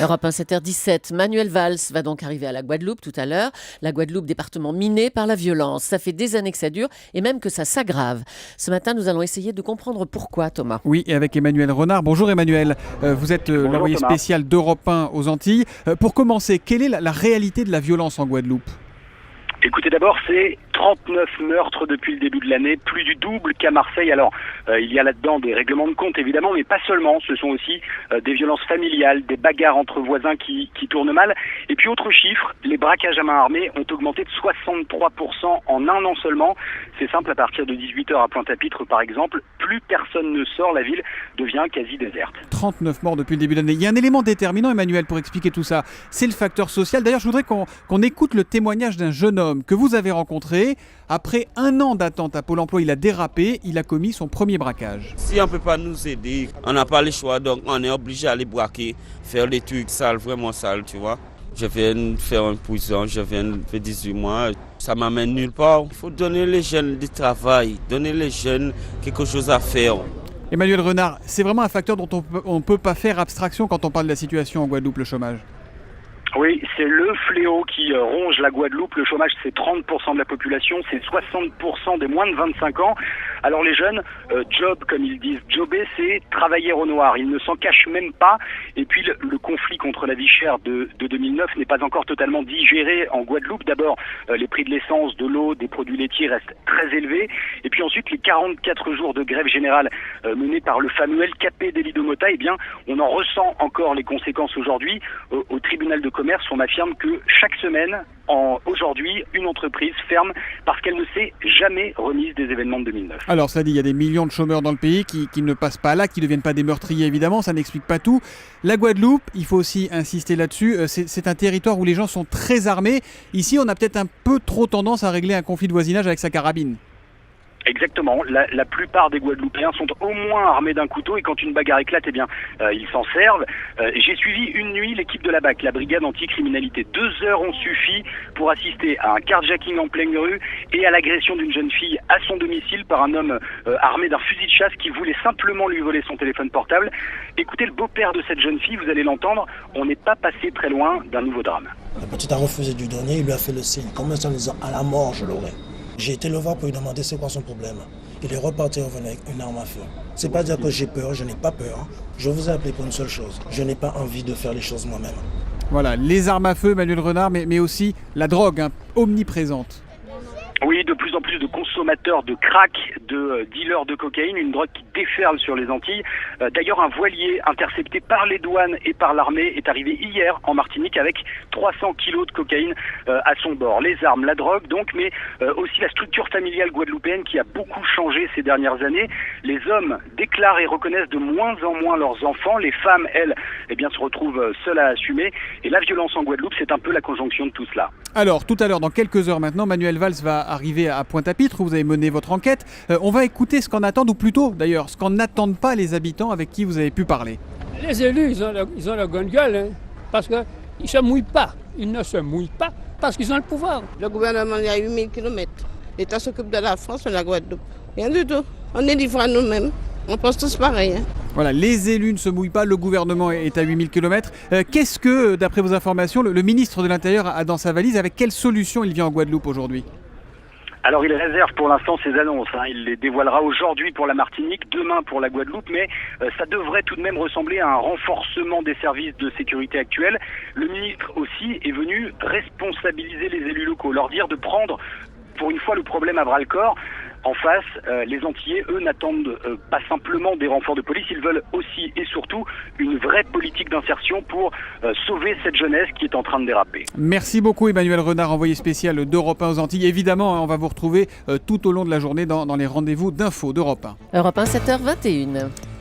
Europe 1, 7h17, Manuel Valls va donc arriver à la Guadeloupe tout à l'heure. La Guadeloupe, département miné par la violence. Ça fait des années que ça dure et même que ça s'aggrave. Ce matin, nous allons essayer de comprendre pourquoi, Thomas. Oui, et avec Emmanuel Renard. Bonjour Emmanuel, vous êtes l'envoyé spécial d'Europe 1 aux Antilles. Pour commencer, quelle est la réalité de la violence en Guadeloupe ? Écoutez, d'abord, c'est 39 meurtres depuis le début de l'année, plus du double qu'à Marseille. Alors, il y a là-dedans des règlements de compte, évidemment, mais pas seulement. Ce sont aussi des violences familiales, des bagarres entre voisins qui tournent mal. Et puis, autre chiffre, les braquages à main armée ont augmenté de 63% en un an seulement. C'est simple, à partir de 18h à Pointe-à-Pitre, par exemple, plus personne ne sort, la ville devient quasi déserte. 39 morts depuis le début de l'année. Il y a un élément déterminant, Emmanuel, pour expliquer tout ça. C'est le facteur social. D'ailleurs, je voudrais qu'on écoute le témoignage d'un jeune homme que vous avez rencontré. Après un an d'attente à Pôle emploi, il a dérapé, il a commis son premier braquage. Si on ne peut pas nous aider, on n'a pas le choix, donc on est obligé d'aller braquer, faire des trucs sales, vraiment sales, tu vois. Je viens de faire une prison, je viens de faire 18 mois, ça m'amène nulle part. Il faut donner les jeunes du travail, donner les jeunes quelque chose à faire. Emmanuel Renard, c'est vraiment un facteur dont on ne peut pas faire abstraction quand on parle de la situation en Guadeloupe, le chômage. Oui, c'est le fléau qui ronge la Guadeloupe. Le chômage, c'est 30% de la population, c'est 60% des moins de 25 ans. Alors les jeunes, job, comme ils disent, jobber, c'est travailler au noir. Ils ne s'en cachent même pas. Et puis le conflit contre la vie chère de 2009 n'est pas encore totalement digéré en Guadeloupe. D'abord, les prix de l'essence, de l'eau, des produits laitiers restent très élevés. Et puis ensuite, les 44 jours de grève générale menés par le fameux LKP d'Elie Domota, eh bien, on en ressent encore les conséquences aujourd'hui. Au tribunal de commerce, on affirme que chaque semaine, aujourd'hui, une entreprise ferme parce qu'elle ne s'est jamais remise des événements de 2009. Alors, ça dit, il y a des millions de chômeurs dans le pays qui ne passent pas là, qui ne deviennent pas des meurtriers, évidemment, ça n'explique pas tout. La Guadeloupe, il faut aussi insister là-dessus, c'est un territoire où les gens sont très armés. Ici, on a peut-être un peu trop tendance à régler un conflit de voisinage avec sa carabine. Exactement. La plupart des Guadeloupéens sont au moins armés d'un couteau et quand une bagarre éclate, eh bien, ils s'en servent. J'ai suivi une nuit l'équipe de la BAC, la brigade anti-criminalité. 2 heures ont suffi pour assister à un carjacking en pleine rue et à l'agression d'une jeune fille à son domicile par un homme armé d'un fusil de chasse qui voulait simplement lui voler son téléphone portable. Écoutez le beau-père de cette jeune fille, vous allez l'entendre, on n'est pas passé très loin d'un nouveau drame. La petite a refusé de lui donner, il lui a fait le signe, comme ça en disant à la mort je l'aurai. J'ai été le voir pour lui demander c'est quoi son problème. Il est reparti revenir avec une arme à feu. C'est pas dire que j'ai peur, je n'ai pas peur. Je vous ai appelé pour une seule chose. Je n'ai pas envie de faire les choses moi-même. Voilà, les armes à feu, Emmanuel Renard, mais aussi la drogue, omniprésente. Oui, de plus en plus de consommateurs de crack, de dealers de cocaïne, une drogue qui déferle sur les Antilles. D'ailleurs, un voilier intercepté par les douanes et par l'armée est arrivé hier en Martinique avec 300 kilos de cocaïne à son bord. Les armes, la drogue donc, mais aussi la structure familiale guadeloupéenne qui a beaucoup changé ces dernières années. Les hommes déclarent et reconnaissent de moins en moins leurs enfants. Les femmes, elles, eh bien, se retrouvent seules à assumer. Et la violence en Guadeloupe, c'est un peu la conjonction de tout cela. Alors, tout à l'heure, dans quelques heures maintenant, Manuel Valls va arriver à Pointe-à-Pitre, où vous avez mené votre enquête. On va écouter ce qu'en attendent, ou plutôt d'ailleurs, ce qu'en n'attendent pas les habitants avec qui vous avez pu parler. Les élus, ils ont la grande gueule, hein, parce qu'ils ne se mouillent pas. Ils ne se mouillent pas parce qu'ils ont le pouvoir. Le gouvernement, il y a 8000 km. L'État s'occupe de la France et de la Guadeloupe. Rien du tout. On est livrés à nous-mêmes. On pense tous pareil. Hein. Voilà, les élus ne se mouillent pas, le gouvernement est à 8000 km. Qu'est-ce que, d'après vos informations, le ministre de l'Intérieur a dans sa valise? Avec quelle solution il vient en Guadeloupe aujourd'hui? Alors il réserve pour l'instant ses annonces, il les dévoilera aujourd'hui pour la Martinique, demain pour la Guadeloupe, mais ça devrait tout de même ressembler à un renforcement des services de sécurité actuels. Le ministre aussi est venu responsabiliser les élus locaux, leur dire de prendre pour une fois le problème à bras-le-corps. En face, les Antillais, eux, n'attendent pas simplement des renforts de police, ils veulent aussi et surtout une vraie politique d'insertion pour sauver cette jeunesse qui est en train de déraper. Merci beaucoup Emmanuel Renard, envoyé spécial d'Europe 1 aux Antilles. Évidemment, on va vous retrouver tout au long de la journée dans les rendez-vous d'infos d'Europe 1. Europe 1, 7h21.